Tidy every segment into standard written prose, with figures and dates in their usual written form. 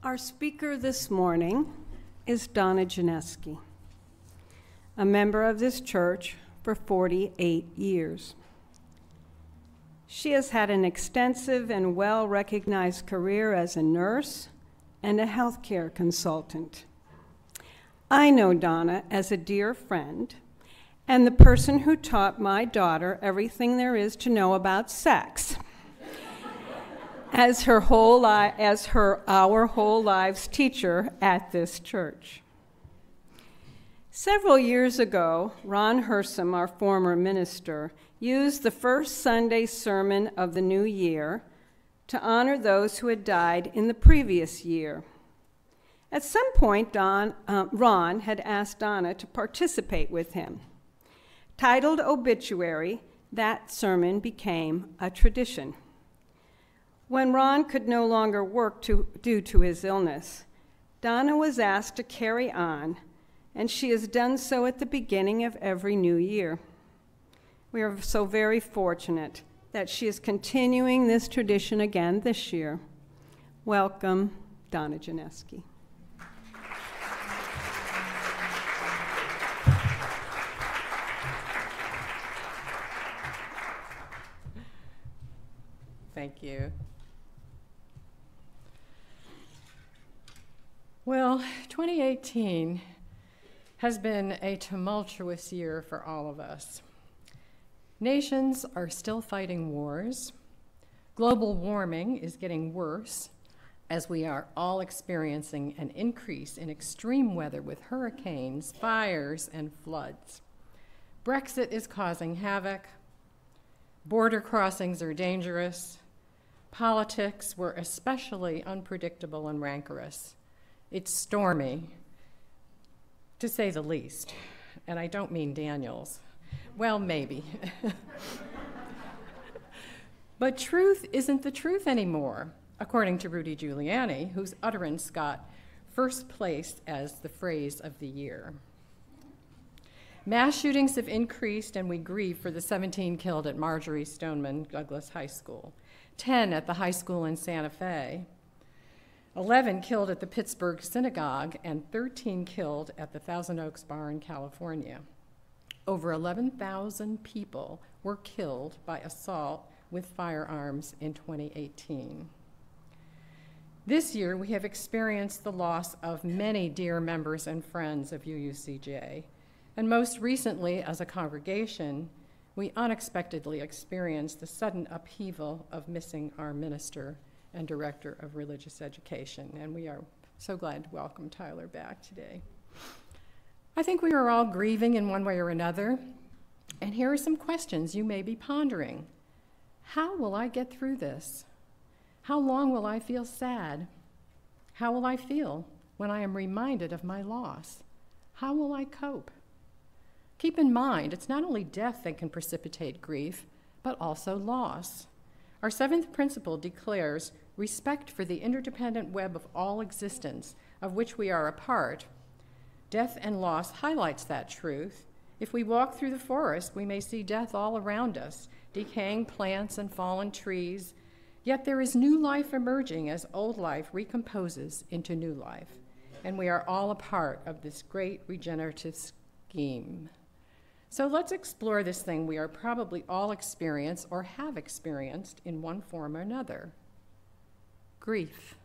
Our speaker this morning is Donna Janesky, a member of this church for 48 years. She has had an extensive and well-recognized career as a nurse and a healthcare consultant. I know Donna as a dear friend and the person who taught my daughter everything there is to know about sex. As our whole lives teacher at this church. Several years ago, Ron Hersom, our former minister, used the first Sunday sermon of the new year to honor those who had died in the previous year. At some point, Ron had asked Donna to participate with him. Titled Obituary, that sermon became a tradition. When Ron could no longer work due to his illness, Donna was asked to carry on, and she has done so at the beginning of every new year. We are so very fortunate that she is continuing this tradition again this year. Welcome, Donna Janesky. Thank you. Well, 2018 has been a tumultuous year for all of us. Nations are still fighting wars. Global warming is getting worse as we are all experiencing an increase in extreme weather with hurricanes, fires, and floods. Brexit is causing havoc. Border crossings are dangerous. Politics were especially unpredictable and rancorous. It's stormy, to say the least, and I don't mean Daniel's. Well, maybe. But truth isn't the truth anymore, according to Rudy Giuliani, whose utterance got first place as the phrase of the year. Mass shootings have increased, and we grieve for the 17 killed at Marjorie Stoneman Douglas High School, 10 at the high school in Santa Fe, 11 killed at the Pittsburgh Synagogue, and 13 killed at the Thousand Oaks Bar in California. Over 11,000 people were killed by assault with firearms in 2018. This year, we have experienced the loss of many dear members and friends of UUCJ, and most recently, as a congregation, we unexpectedly experienced the sudden upheaval of missing our minister and Director of Religious Education, and we are so glad to welcome Tyler back today. I think we are all grieving in one way or another, and here are some questions you may be pondering. How will I get through this? How long will I feel sad? How will I feel when I am reminded of my loss? How will I cope? Keep in mind, it's not only death that can precipitate grief, but also loss. Our seventh principle declares respect for the interdependent web of all existence, of which we are a part. Death and loss highlights that truth. If we walk through the forest, we may see death all around us, decaying plants and fallen trees, yet there is new life emerging as old life recomposes into new life, and we are all a part of this great regenerative scheme. So let's explore this thing we are probably all experience or have experienced in one form or another. Grief.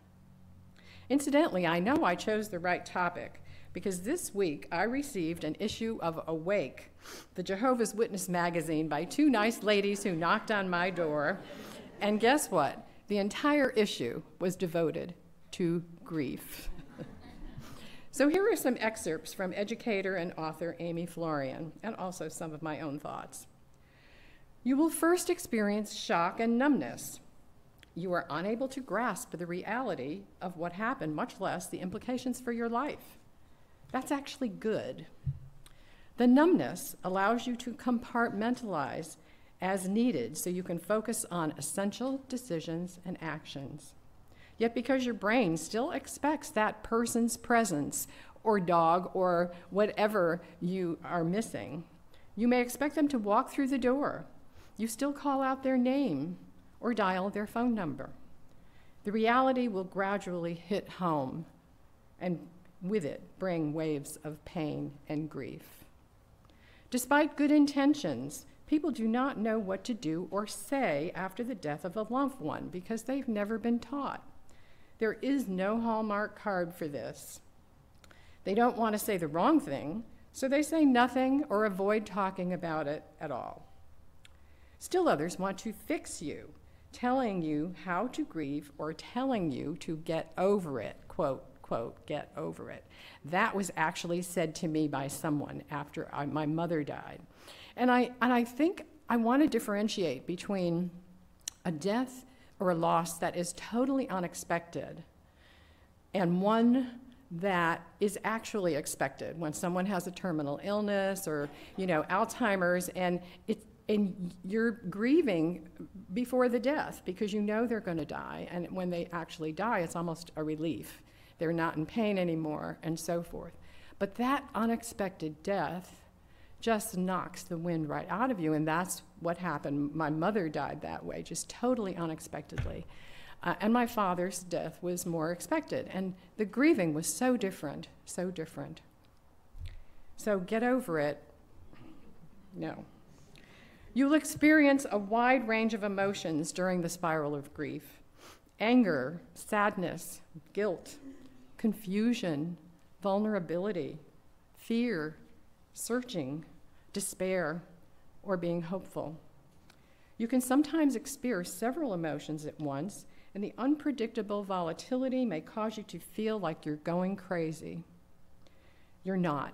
Incidentally, I know I chose the right topic because this week I received an issue of Awake, the Jehovah's Witness magazine, by two nice ladies who knocked on my door. And guess what? The entire issue was devoted to grief. So here are some excerpts from educator and author Amy Florian, and also some of my own thoughts. You will first experience shock and numbness. You are unable to grasp the reality of what happened, much less the implications for your life. That's actually good. The numbness allows you to compartmentalize as needed so you can focus on essential decisions and actions. Yet because your brain still expects that person's presence or dog or whatever you are missing, you may expect them to walk through the door. You still call out their name or dial their phone number. the reality will gradually hit home and with it bring waves of pain and grief. Despite good intentions, people do not know what to do or say after the death of a loved one because they've never been taught. There is no Hallmark card for this. They don't want to say the wrong thing, so they say nothing or avoid talking about it at all. Still others want to fix you, telling you how to grieve or telling you to get over it, quote, quote, get over it. That was actually said to me by someone after my mother died. And I think I want to differentiate between a death or a loss that is totally unexpected and one that is actually expected when someone has a terminal illness or, Alzheimer's, and you're grieving before the death because you know they're going to die, and when they actually die, it's almost a relief. They're not in pain anymore, and so forth. But that unexpected death just knocks the wind right out of you, and that's what happened. My mother died that way, just totally unexpectedly. And my father's death was more expected, and the grieving was so different, so different. So get over it. No. You'll experience a wide range of emotions during the spiral of grief: anger, sadness, guilt, confusion, vulnerability, fear, searching, despair, or being hopeful. You can sometimes experience several emotions at once, and the unpredictable volatility may cause you to feel like you're going crazy. You're not.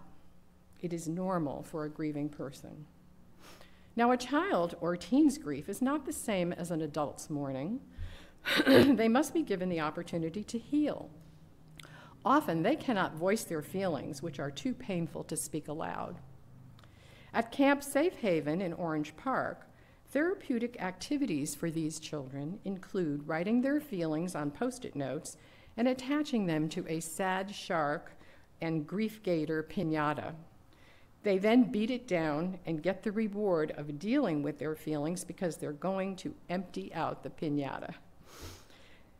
It is normal for a grieving person. Now, a child or teen's grief is not the same as an adult's mourning. They must be given the opportunity to heal. Often, they cannot voice their feelings, which are too painful to speak aloud. At Camp Safe Haven in Orange Park, therapeutic activities for these children include writing their feelings on Post-it notes and attaching them to a sad shark and grief gator piñata. They then beat it down and get the reward of dealing with their feelings because they're going to empty out the piñata.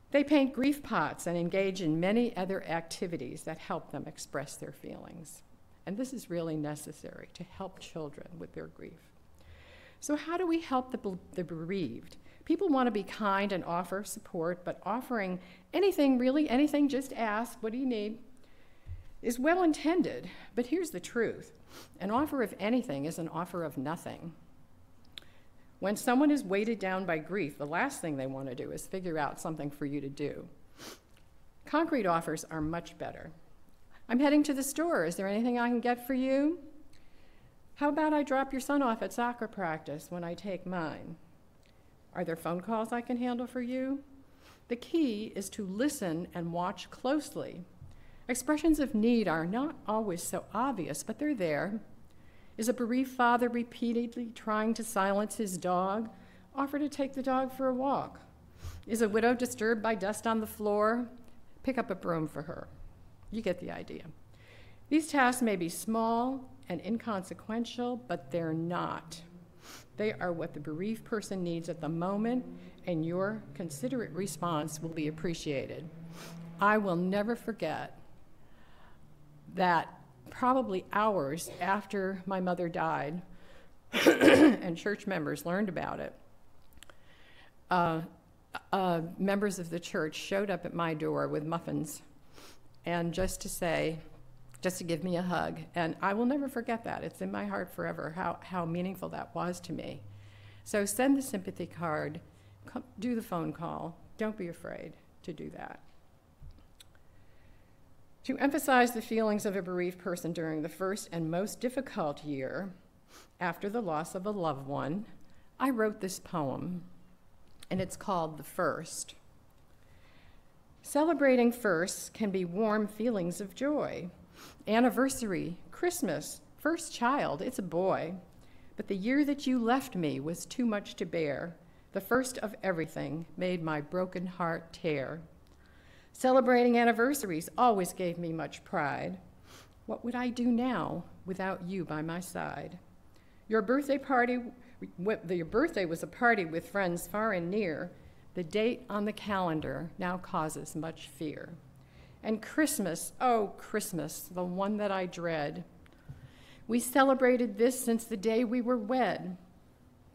They paint grief pots and engage in many other activities that help them express their feelings. And this is really necessary to help children with their grief. So how do we help the bereaved? People want to be kind and offer support, but offering anything, really anything, just ask, what do you need, is well intended. But here's the truth. An offer of anything is an offer of nothing. When someone is weighted down by grief, the last thing they want to do is figure out something for you to do. Concrete offers are much better. I'm heading to the store. Is there anything I can get for you? How about I drop your son off at soccer practice when I take mine? Are there phone calls I can handle for you? The key is to listen and watch closely. Expressions of need are not always so obvious, but they're there. Is a bereaved father repeatedly trying to silence his dog? Offer to take the dog for a walk. Is a widow disturbed by dust on the floor? Pick up a broom for her. You get the idea. These tasks may be small and inconsequential, but they're not. They are what the bereaved person needs at the moment, and your considerate response will be appreciated. I will never forget that probably hours after my mother died and church members learned about it, members of the church showed up at my door with muffins and just to give me a hug. And I will never forget that. It's in my heart forever, how meaningful that was to me. So send the sympathy card, do the phone call. Don't be afraid to do that. To emphasize the feelings of a bereaved person during the first and most difficult year after the loss of a loved one, I wrote this poem, and it's called The First. Celebrating firsts can be warm feelings of joy. Anniversary, Christmas, first child, it's a boy. But the year that you left me was too much to bear. The first of everything made my broken heart tear. Celebrating anniversaries always gave me much pride. What would I do now without you by my side? Your birthday was a party with friends far and near, The date on the calendar now causes much fear. And Christmas, oh, Christmas, the one that I dread. We celebrated this since the day we were wed.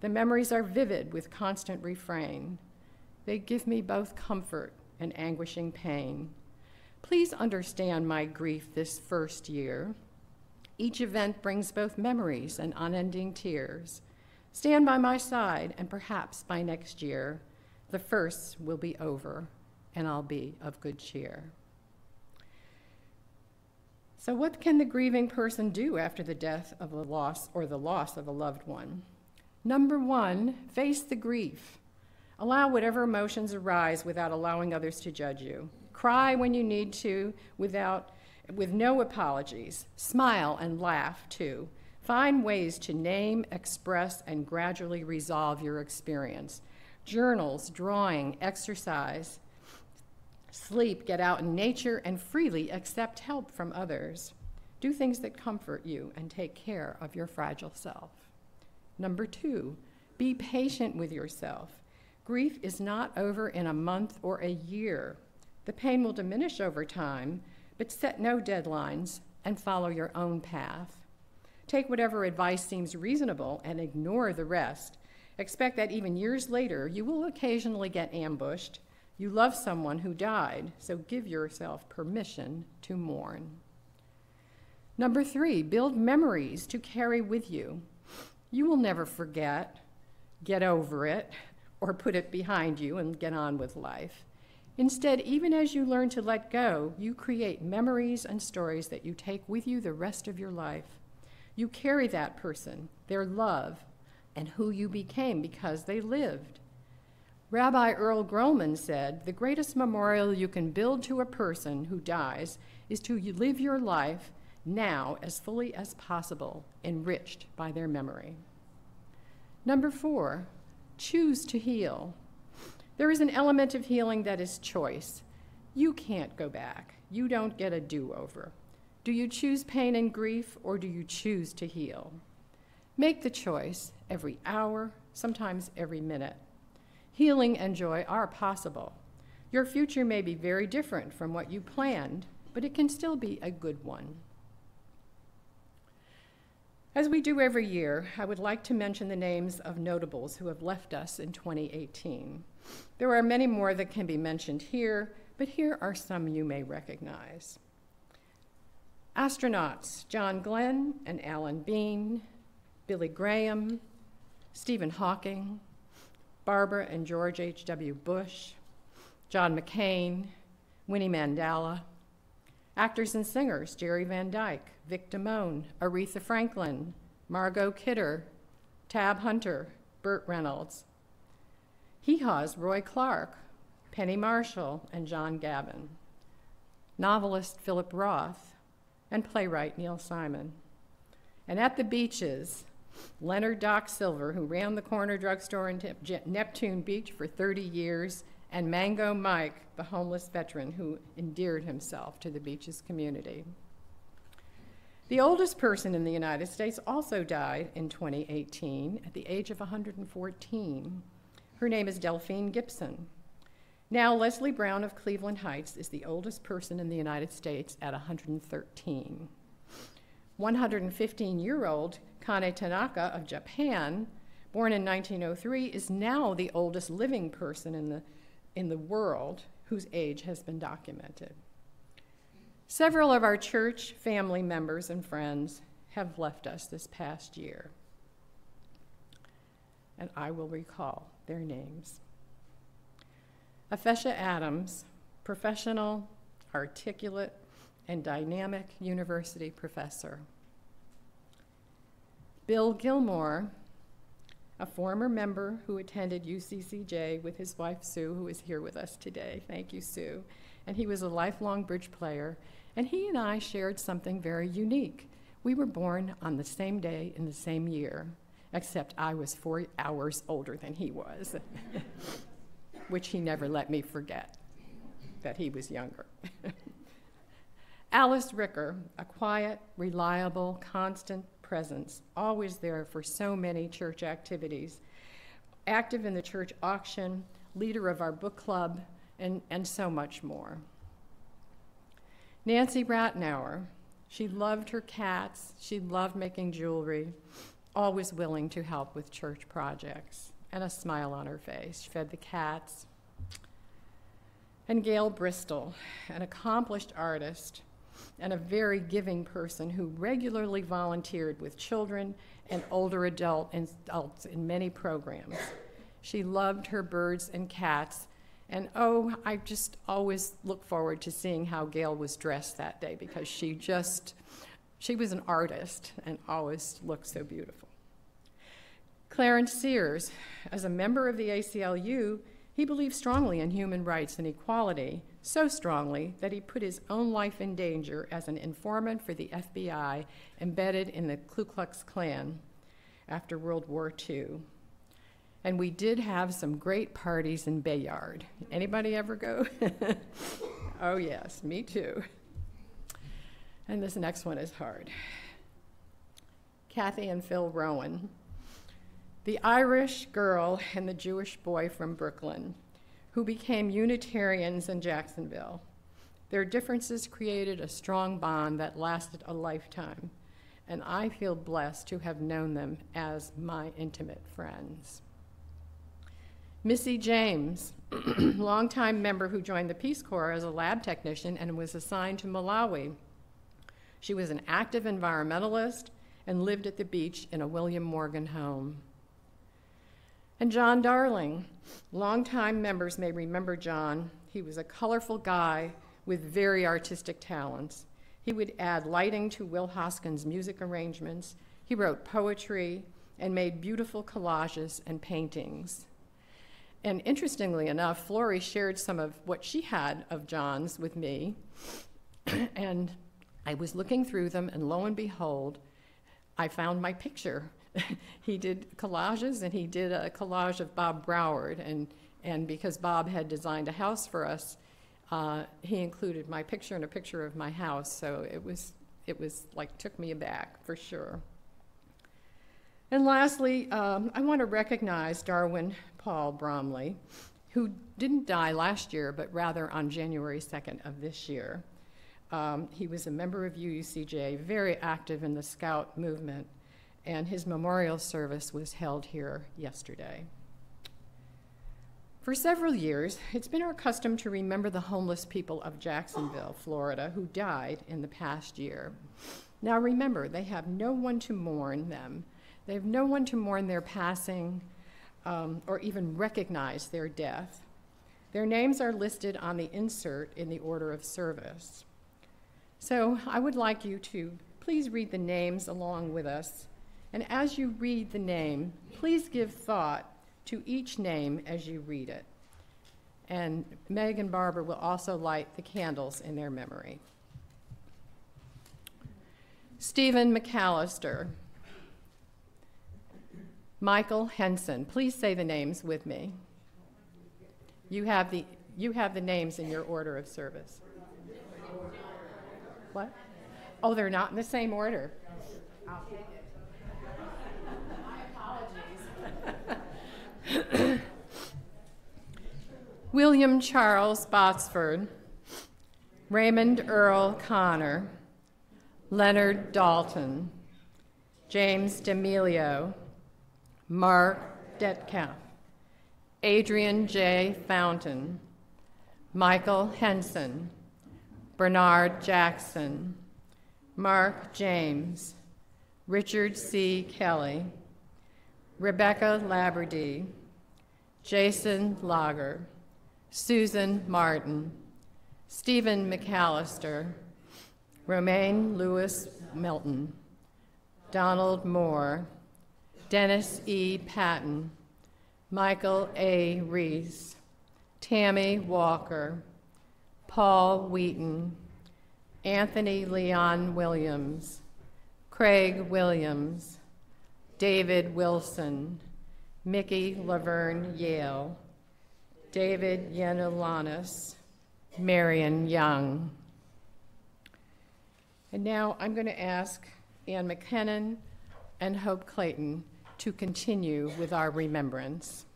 The memories are vivid with constant refrain. They give me both comfort and anguishing pain. Please understand my grief this first year. Each event brings both memories and unending tears. Stand by my side, and perhaps by next year, the firsts will be over, and I'll be of good cheer. So what can the grieving person do after the death of a loss or the loss of a loved one? Number one, face the grief. Allow whatever emotions arise without allowing others to judge you. Cry when you need to with no apologies. Smile and laugh too. Find ways to name, express, and gradually resolve your experience. Journals, drawing, exercise, sleep, get out in nature, and freely accept help from others. Do things that comfort you and take care of your fragile self. Number two, be patient with yourself. Grief is not over in a month or a year. The pain will diminish over time, but set no deadlines and follow your own path. Take whatever advice seems reasonable and ignore the rest. Expect that even years later, you will occasionally get ambushed. You love someone who died, so give yourself permission to mourn. Number three, build memories to carry with you. You will never forget, get over it, or put it behind you and get on with life. Instead, even as you learn to let go, you create memories and stories that you take with you the rest of your life. You carry that person, their love, and who you became because they lived. Rabbi Earl Grollman said, "The greatest memorial you can build to a person who dies is to live your life now as fully as possible, enriched by their memory." Number four, choose to heal. There is an element of healing that is choice. You can't go back. You don't get a do-over. Do you choose pain and grief, or do you choose to heal? Make the choice every hour, sometimes every minute. Healing and joy are possible. Your future may be very different from what you planned, but it can still be a good one. As we do every year, I would like to mention the names of notables who have left us in 2018. There are many more that can be mentioned here, but here are some you may recognize. Astronauts John Glenn and Alan Bean, Billy Graham, Stephen Hawking, Barbara and George H.W. Bush, John McCain, Winnie Mandela. Actors and singers Jerry Van Dyke, Vic Damone, Aretha Franklin, Margot Kidder, Tab Hunter, Burt Reynolds. Hee-haws Roy Clark, Penny Marshall, and John Gavin. Novelist Philip Roth, and playwright Neil Simon. And at the beaches, Leonard Doc Silver, who ran the corner drugstore in Neptune Beach for 30 years, and Mango Mike, the homeless veteran who endeared himself to the beach's community. The oldest person in the United States also died in 2018 at the age of 114. Her name is Delphine Gibson. Now, Leslie Brown of Cleveland Heights is the oldest person in the United States at 113. 115-year-old Kane Tanaka of Japan, born in 1903, is now the oldest living person in the world whose age has been documented. Several of our church family members and friends have left us this past year, and I will recall their names. Afesha Adams, professional, articulate, and dynamic university professor. Bill Gilmore, a former member who attended UCCJ with his wife Sue, who is here with us today. Thank you, Sue. And he was a lifelong bridge player, and he and I shared something very unique. We were born on the same day in the same year, except I was 4 hours older than he was, which he never let me forget, that he was younger. Alice Ricker, a quiet, reliable, constant presence, always there for so many church activities, active in the church auction, leader of our book club, and so much more. Nancy Ratnauer, she loved her cats, she loved making jewelry, always willing to help with church projects, and a smile on her face. She fed the cats. And Gail Bristol, an accomplished artist and a very giving person who regularly volunteered with children and older adults in many programs. She loved her birds and cats, and oh, I just always look forward to seeing how Gail was dressed that day, because she was an artist and always looked so beautiful. Clarence Sears, as a member of the ACLU, he believed strongly in human rights and equality, so strongly that he put his own life in danger as an informant for the FBI embedded in the Ku Klux Klan after World War II. And we did have some great parties in Bayard. Anybody ever go? Oh yes, me too. And this next one is hard. Kathy and Phil Rowan, the Irish girl and the Jewish boy from Brooklyn, who became Unitarians in Jacksonville. Their differences created a strong bond that lasted a lifetime, and I feel blessed to have known them as my intimate friends. Missy James, longtime member who joined the Peace Corps as a lab technician and was assigned to Malawi. She was an active environmentalist and lived at the beach in a William Morgan home. And John Darling, longtime members may remember John. He was a colorful guy with very artistic talents. He would add lighting to Will Hoskins' music arrangements. He wrote poetry and made beautiful collages and paintings. And interestingly enough, Flory shared some of what she had of John's with me. And I was looking through them, and lo and behold, I found my picture. He did collages, and he did a collage of Bob Broward. And because Bob had designed a house for us, he included my picture and a picture of my house. So it was like, took me aback for sure. And lastly, I want to recognize Darwin Paul Bromley, who didn't die last year, but rather on January 2nd of this year. He was a member of UUCJ, very active in the Scout movement, and his memorial service was held here yesterday. For several years, it's been our custom to remember the homeless people of Jacksonville, Florida, who died in the past year. Now remember, they have no one to mourn them. They have no one to mourn their passing or even recognize their death. Their names are listed on the insert in the order of service. So I would like you to please read the names along with us. And as you read the name, please give thought to each name as you read it. And Meg and Barbara will also light the candles in their memory. Stephen McAllister. Michael Henson. Please say the names with me. You have the names in your order of service. What? Oh, they're not in the same order. I'll take it. My apologies. William Charles Botsford, Raymond Earl Connor, Leonard Dalton, James D'Amelio, Mark Detkamp, Adrian J. Fountain, Michael Henson, Bernard Jackson, Mark James, Richard C. Kelly, Rebecca Labradee, Jason Lager, Susan Martin, Stephen McAllister, Romaine Lewis Milton, Donald Moore, Dennis E. Patton, Michael A. Reese, Tammy Walker, Paul Wheaton, Anthony Leon Williams, Craig Williams, David Wilson, Mickey Laverne Yale, David Yanulanis, Marion Young. And now I'm going to ask Ann McKinnon and Hope Clayton to continue with our remembrance.